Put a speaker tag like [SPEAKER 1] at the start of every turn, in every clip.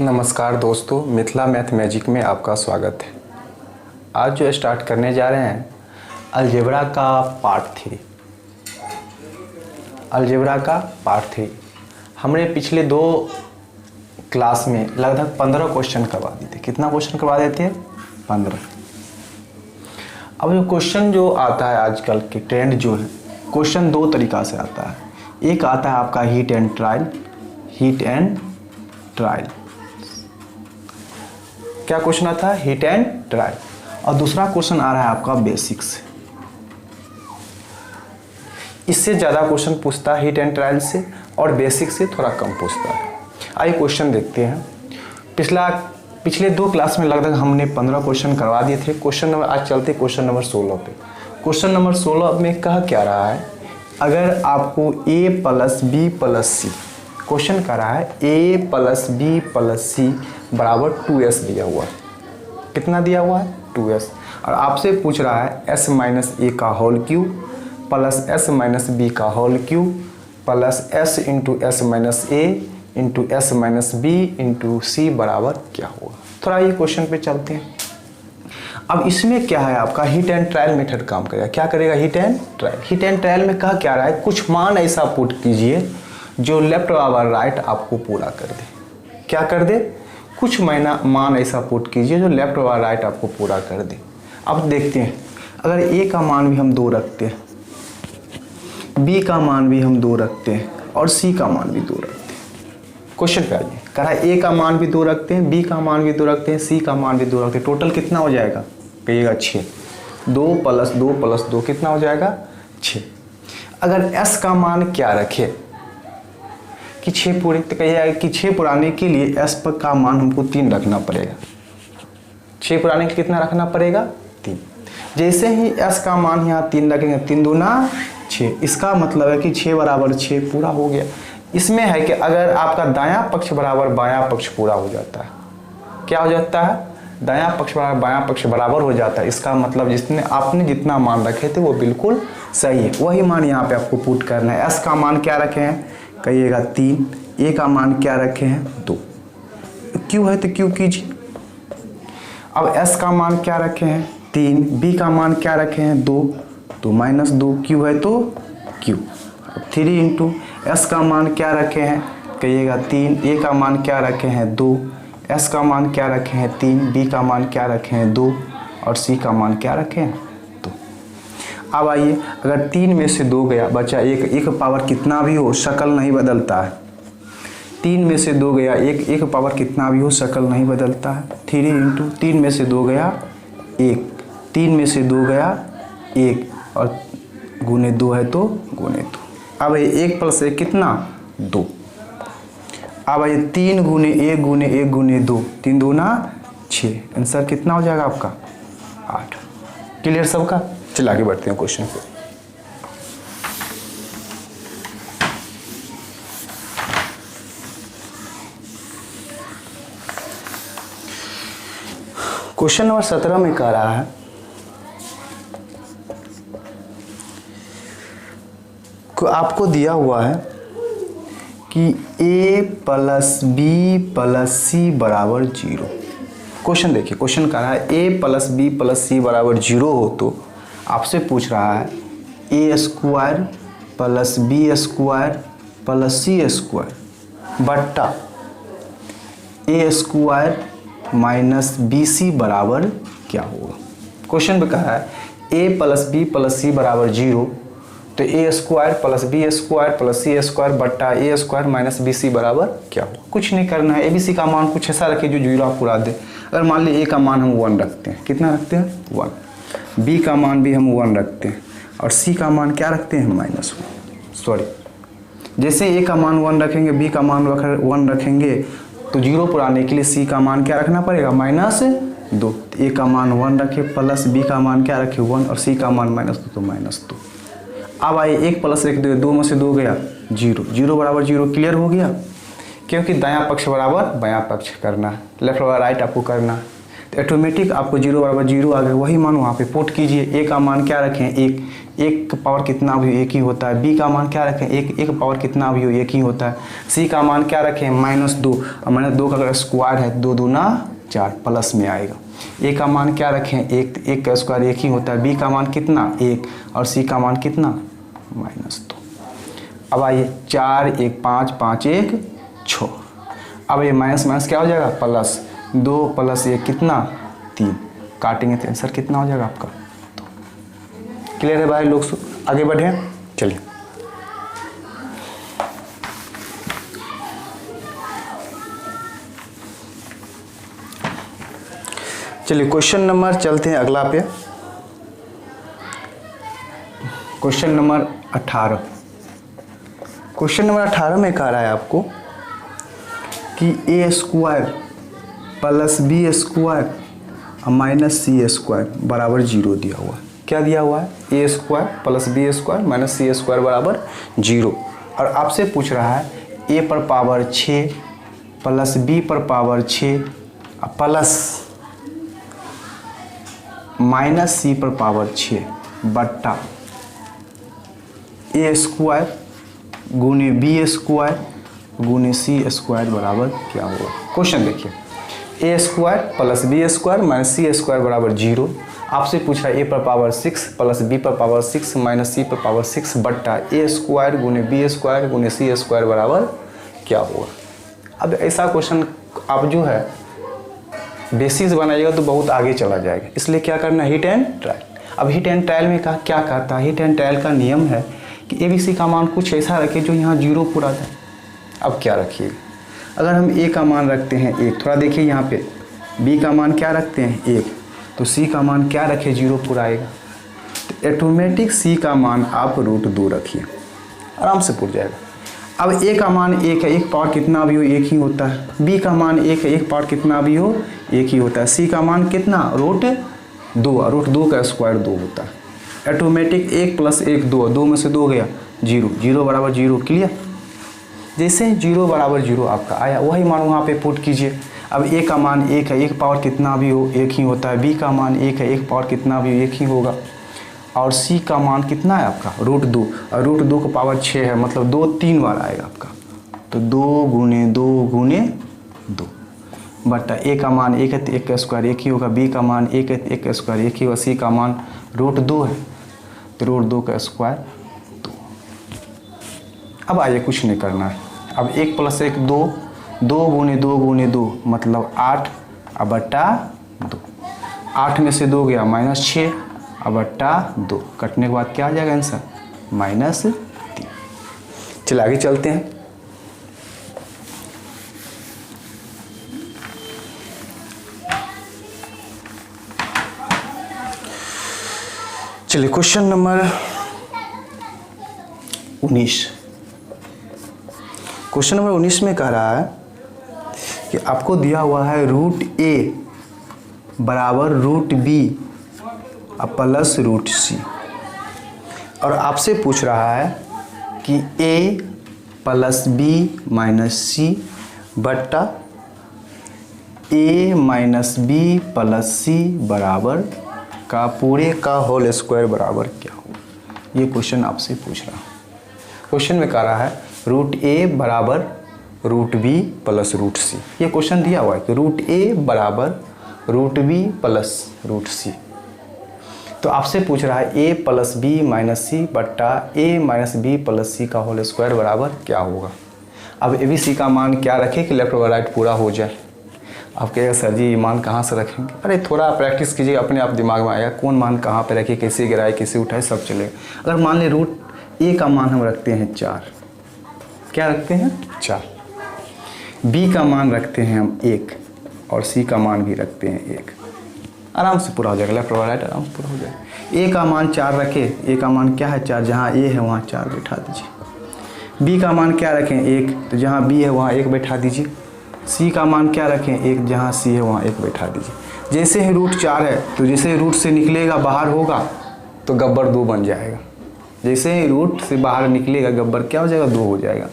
[SPEAKER 1] नमस्कार दोस्तों, Mithila math magic में आपका स्वागत है। आज जो स्टार्ट करने जा रहे हैं अलजेब्रा का पार्ट थ्री। हमने पिछले दो क्लास में लगभग 15 क्वेश्चन करवा दिए थे। कितना क्वेश्चन करवा देते हैं? 15। अब जो क्वेश्चन जो आता है आजकल के ट्रेंड जो है, क्वेश्चन दो तरीक़ा से आता है। एक आता है आपका हीट एंड ट्रायल। क्या क्वेश्चन आता है? Heat and trial. और दूसरा क्वेश्चन आ रहा है आपका बेसिक से। इससे ज़्यादा क्वेश्चन पूछता है हीट एंड ट्रायल से, और बेसिक से थोड़ा कम पूछता है। आइए क्वेश्चन देखते हैं। पिछले दो क्लास में लगभग हमने 15 क्वेश्चन करवा दिए थे। क्वेश्चन नंबर आज चलते क्वेश्चन नंबर 16 पे। क्वेश्चन नंबर 16 में कह क्या रहा है? अगर आपको a plus B plus C, question कर रहा है a plus B plus C बराबर 2s दिया हुआ है। कितना दिया हुआ है? 2s। और आपसे पूछ रहा है s माइनस ए का whole cube plus s minus B का whole cube plus s into S minus A into S minus B into C बराबर क्या होगा। थोड़ा ये क्वेश्चन पे चलते हैं। अब इसमें क्या है आपका हीट एंड ट्रायल मेथड काम करेगा। क्या करेगा? हीट एंड ट्रायल में कहा क्या रहा है? कुछ मान ऐसा पुट कीजिए जो लेफ्ट और राइट आपको पूरा कर दे। क्या कर दे? कुछ मान ऐसा पुट कीजिए जो लेफ्ट और राइट आपको पूरा कर दे। अब देखते हैं, अगर a का मान भी हम 2 रखते हैं, b का मान भी हम 2 रखते हैं और c का मान भी 2 रखते हैं। क्वेश्चन पे आइए। कह रहा है a का मान भी 2 रखते हैं, b का मान भी 2 रखते हैं, c का मान भी 2 रखते हैं। टोटल कितना हो जाएगा? कहिएगा 6। 2 प्लस 2 प्लस 2 कितना हो जाएगा? 6। अगर s का मान क्या रखे कि 6 पूरे, तो कहिएगा कि 6 पुराने के लिए s पर का मान हमको 3 रखना पड़ेगा। 6 पुराने के कितना रखना पड़ेगा? 3। जैसे ही s का मान यहाँ 3 रखेंगे, 3 दूना 6, इसका मतलब है कि 6 बराबर 6 पूरा हो गया। इसमें है कि अगर आपका दायां पक्ष बराबर बायां पक्ष पूरा हो जाता है, क्या हो जाता है? दायां पक्ष बराबर बायां पक्ष बराबर हो जाता है। इसका मतलब आपने जितना मान रखे थे वो बिल्कुल सही है। वही मान यहाँ पे आपको पुट करना है। s का मान क्या रखे हैं? कहिएगा 3। a का मान क्या रखे हैं? 2। q है तो q कीजिए। अब s का मान क्या रखे हैं? 3। b का मान क्या रखे हैं? 2। तो माइनस 2। q है तो q। 3 इंटू s का मान क्या रखे हैं? कहिएगा 3। a का मान क्या रखे हैं? 2। s का मान क्या रखे हैं? 3। b का मान क्या रखे हैं? 2। और c का मान क्या रखे हैं? 2। अब आइए, अगर 3 में से 2 गया, बचा 1। एक पावर कितना भी हो शक्ल नहीं बदलता है। 3 में से 2 गया, एक पावर कितना भी हो शक्ल नहीं बदलता है। 3 इंटू 3 में से 2 गया 1, 3 में से 2 गया 1 और गुने 2 है तो गुने 2। अब 1 प्लस 1 कितना? 2। अब ये 3 गुने 1 गुने 1 गुने 2, 3 दूना 6। आंसर कितना हो जाएगा आपका? 8। क्लियर सबका? चलिए आगे बढ़ते हैं क्वेश्चन पे। क्वेश्चन नंबर 17 में कह रहा है आपको दिया हुआ है कि a plus B plus C बराबर 0। क्वेश्चन देखिए, क्वेश्चन कह रहा है a plus B plus C बराबर 0 हो तो आपसे पूछ रहा है a square plus B square plus C square बट्टा a square minus B C बराबर क्या होगा। क्वेश्चन पे कहा है a plus B plus C बराबर 0, तो a square plus B square plus C square बट्टा a square minus B C बराबर क्या होगा। कुछ नहीं करना है। abc का मान कुछ ऐसा रखिए जो 0 आप पूरा दे। अगर मान लीजिए a का मान हम 1 रखते हैं, कितना रखते हैं? 1। b का मान भी हम 1 रखते हैं और c का मान क्या रखते हैं? -1। जैसे a का मान 1 रखेंगे, b का मान 1 रखेंगे, तो 0 पुराने के लिए c का मान क्या रखना पड़ेगा? -2। a का मान 1 रखे प्लस b का मान क्या रखे? 1 और c का मान -2 तो -2। अब आइए 1 प्लस 1 2 में से 2 गया 0। 0 बराबर 0 क्लियर हो गया, क्योंकि दायां पक्ष बराबर बायां पक्ष करना है, लेफ्ट और राइट आपको करना है। तो ऑटोमेटिक आपको 0 बराबर 0 आ गया, वही मान वहाँ पे पुट कीजिए। ए का मान क्या रखें, एक, एक का पावर कितना भी हो एक ही होता है। बी का मान क्या रखें, एक, एक पावर कितना भी हो एक ही होता है। सी का मान क्या रखें, -2, और -2 का अगर स्क्वायर है 2 दूना 4 प्लस में आएगा। ए का मान क्या रखें, एक, एक का स्क्वायर एक ही होता है। बी का मान कितना 1, और सी का मान कितना -2। अब आइए 4 1 5 5 1 6। अब ये माइनस माइनस क्या हो जाएगा, प्लस 2 + 1 कितना 3, काटेंगे तो आंसर कितना हो जाएगा आपका 2। क्लियर है भाई लोग, आगे बढ़े चलिए। चलिए क्वेश्चन नंबर चलते हैं अगला पे, क्वेश्चन नंबर 18। क्वेश्चन नंबर 18 में कह रहा है आपको कि a² + b² -c² बराबर 0 दिया हुआ है। क्या दिया हुआ है, a² + b² -c² बराबर 0। और आपसे पूछ रहा है a पर पावर 6 + b पर पावर 6 प्लस -c पर पावर 6 बट्टा a² गुने b² गुने c² बराबर क्या होगा। क्वेश्चन देखिए, a² + b² -c² बराबर 0। आपसे पूछ रहा है a पर पावर 6 + b पर पावर 6 -c पर पावर 6 बट्टा a² गुने b² गुने c² बराबर क्या होगा। अब ऐसा क्वेश्चन आप जो है बेसिस बनाइएगा तो बहुत आगे चला जाएगा, इसलिए क्या करना है, हिट एंड ट्रायल। अब हिट एंड ट्रायल में क्या कहता है, हिट एंड ट्रायल का नियम है कि ABC का मान कुछ ऐसा रखे जो यहाँ 0 पूरा जाए। अब क्या रखिएगा, अगर हम A का मान रखते हैं 1, थोड़ा देखिए यहाँ पे B का मान क्या रखते हैं 1, तो C का मान क्या रखे 0 पूरा आएगा। तो ऑटोमेटिक C का मान आप √2 रखिए, आराम से पूरा जाएगा। अब A का मान 1 है, एक पावर कितना भी हो एक ही होता है। B का मान 1 है, एक पावर कितना भी हो एक ही होता है। C का मान कितना √2, और √2 का स्क्वायर 2 होता है। ऑटोमेटिक 1 + 1 2, 2 में से 2 गया 0, 0 बराबर 0। क्लियर, जैसे 0 बराबर 0 आपका आया वही मान वहाँ पे पुट कीजिए। अब A का मान 1 है, एक पावर कितना भी हो एक ही होता है। B का मान 1 है, एक पावर कितना भी हो एक ही होगा। और C का मान कितना है आपका √2, और √2 का पावर 6 है, मतलब 2 3 बार आएगा आपका। तो 2 गुने 2 गुने 2 बट्टा A का मान 1 है तो 1 का स्क्वायर 1 ही होगा। B का मान 1 है तो 1 का स्क्वायर 1 ही होगा। C का मान √2 है तो √2 का स्क्वायर 2। अब आइए कुछ नहीं करना है, अब 1 + 1 2, 2 गुने 2 गुने 2 मतलब 8 अब बट्टा 2। 8 में से 2 गया -6 अब बट्टा 2, कटने के बाद क्या आ जाएगा आंसर -3। चलिए आगे चलते हैं। चलिए क्वेश्चन नंबर 19। क्वेश्चन नंबर 19 में कह रहा है कि आपको दिया हुआ है √a बराबर √b प्लस √c, और आपसे पूछ रहा है कि a + b - c बट्टा a - b + c बराबर का पूरे का होल स्क्वायर बराबर क्या होगा। ये क्वेश्चन आपसे पूछ रहा है। क्वेश्चन में कह रहा है √a बराबर √b + √c। ये क्वेश्चन दिया हुआ है कि √a बराबर √b + √c। तो आपसे पूछ रहा है a + b - c बट्टा a - b + c का होल स्क्वायर बराबर क्या होगा। अब ABC का मान क्या रखें कि लेफ्ट और राइट पूरा हो जाए। आप कहेगा सर जी ये मान कहाँ से रखेंगे, अरे थोड़ा प्रैक्टिस कीजिए, अपने आप दिमाग में आएगा कौन मान कहाँ पे रखे, कैसे गिराए कैसे उठाए सब चलेगा। अगर मान ले √a का मान हम रखते हैं 4, क्या रखते हैं 4, B का मान रखते हैं हम 1 और C का मान भी रखते हैं 1, आराम से पूरा हो जाएगा, लेफ्ट और राइट आराम से पूरा हो जाएगा। A का मान 4 रखे, A का मान क्या है 4, जहाँ A है वहाँ 4 बैठा दीजिए। B का मान क्या रखें 1, तो जहाँ B है वहाँ 1 बैठा दीजिए। C का मान क्या रखें 1, जहाँ C है वहाँ 1 बैठा दीजिए। जैसे ही √4 है तो जैसे रूट से निकलेगा बाहर होगा तो गब्बर 2 बन जाएगा। जैसे ही रूट से बाहर निकलेगा गब्बर क्या हो जाएगा 2 हो जाएगा।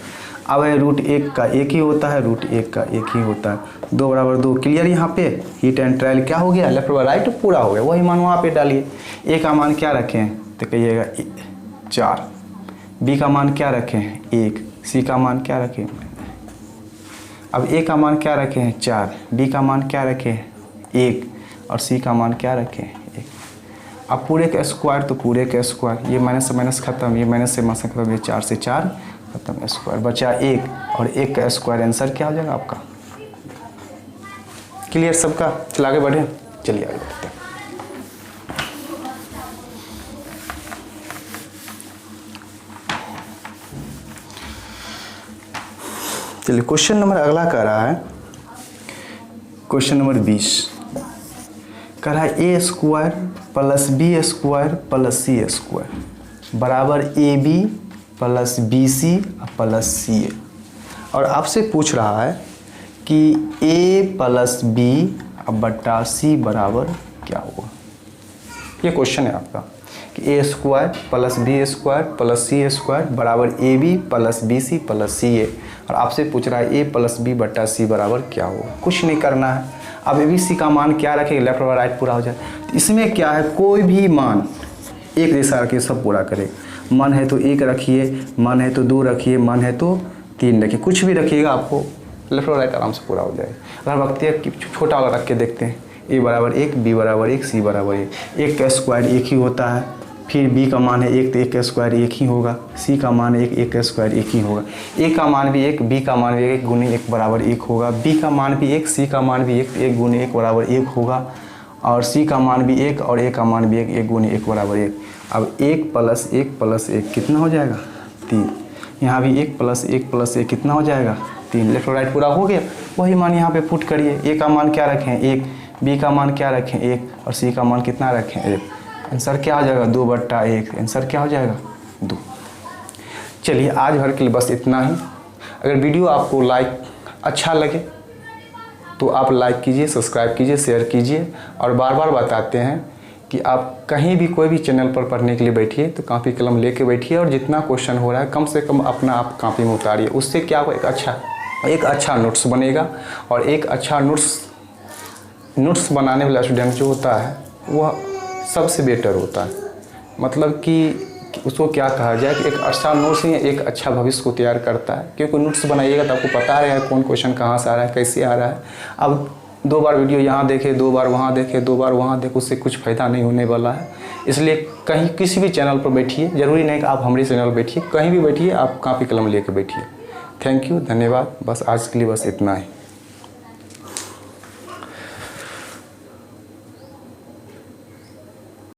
[SPEAKER 1] अब है रूट 1 का 1 ही होता है, रूट 1 का 1 ही होता है, 2 बराबर 2 क्लियर। यहाँ पे हीट एंड ट्रायल क्या हो गया, लेफ्ट और राइट पूरा हो गया, वही मान वहाँ पे डालिए। ए का मान क्या रखें तो कहिएगा 4, बी का मान क्या रखें 1, सी का मान क्या रखें, अब ए का मान क्या रखे हैं 4, बी का मान क्या रखे हैं 1 और सी का मान क्या रखे हैं 1। अब पूरे का स्क्वायर तो पूरे का स्क्वायर, ये माइनस से माइनस खत्म, ये माइनस से माइनस खत्म, ये 4 से 4 खत्म, स्क्वायर बचा 1 और 1 का स्क्वायर, आंसर क्या हो जाएगा आपका। क्लियर सबका, चल आगे बढ़े, चलिए आगे बढ़ते हैं। चलिए क्वेश्चन नंबर अगला कह रहा है, क्वेश्चन नंबर 20 कह रहा है A square plus B square plus C square बराबर A B plus B C plus C A, और आपसे पूछ रहा है कि ए प्लस बी बट्टा सी बराबर क्या होगा। ये क्वेश्चन है आपका कि A square plus B square plus C square बराबर A B plus B C plus C A, और आपसे पूछ रहा है ए प्लस बी बट्टा सी बराबर क्या होगा। कुछ नहीं करना है, अब ए बी सी का मान क्या रखेंगे, लेफ्ट और राइट पूरा हो जाए। तो इसमें क्या है, कोई भी मान एक जैसा रखिए, सब पूरा करेगा। मन है तो 1 रखिए, मन है तो 2 रखिए, मन है तो 3 रखिए, कुछ भी रखिएगा आपको लेफ्ट और राइट आराम से पूरा हो जाएगा। अगर वक्त है छोटा वाला रख के देखते हैं, ए बराबर 1, बी बराबर 1, सी बराबर 1, 1 का स्क्वायर 1 ही होता है, फिर बी का मान है 1 तो 1 का स्क्वायर 1 ही होगा, सी का मान है 1, 1 का स्क्वायर 1 ही होगा, ए का मान भी 1, बी का मान भी 1 गुने 1 बराबर 1 होगा, बी का मान भी 1, सी का मान भी 1, 1 गुने 1 बराबर 1 होगा, और सी का मान भी 1 और ए का मान भी 1, 1 गुने 1 बराबर 1। अब 1 प्लस 1 प्लस 1 कितना हो जाएगा 3, यहाँ भी 1 प्लस 1 प्लस 1 कितना हो जाएगा 3, लेफ्ट और राइट पूरा हो गया। वही मान यहाँ पे पुट करिए, ए का मान क्या रखें 1, बी का मान क्या रखें 1 और सी का मान कितना रखें 1, आंसर क्या हो जाएगा 2/1, आंसर क्या हो जाएगा 2। चलिए आज भर के लिए बस इतना ही। अगर वीडियो आपको अच्छा लगे तो आप लाइक कीजिए, सब्सक्राइब कीजिए, शेयर कीजिए, और बार बार बताते हैं कि आप कहीं भी कोई भी चैनल पर पढ़ने के लिए बैठिए तो कापी कलम लेके बैठिए, और जितना क्वेश्चन हो रहा है कम से कम अपना आप कापी में उतारिए। उससे क्या होगा, एक अच्छा नोट्स बनेगा, और एक अच्छा नोट्स बनाने वाला स्टूडेंट जो होता है वह सबसे बेटर होता है। मतलब कि उसको क्या कहा जाए कि एक अच्छा नोट्स ही एक अच्छा भविष्य को तैयार करता है, क्योंकि नोट्स बनाइएगा तो आपको पता रहेगा कौन क्वेश्चन कहाँ से आ रहा है, कैसे आ रहा है। अब 2 बार वीडियो यहाँ देखे, 2 बार वहाँ देखे, 2 बार वहाँ देखे, उससे कुछ फ़ायदा नहीं होने वाला है। इसलिए कहीं किसी भी चैनल पर बैठिए, ज़रूरी नहीं कि आप हमारे चैनल पर बैठिए, कहीं भी बैठिए, आप कापी कलम लेकर बैठिए। थैंक यू, धन्यवाद। बस आज के लिए बस इतना ही।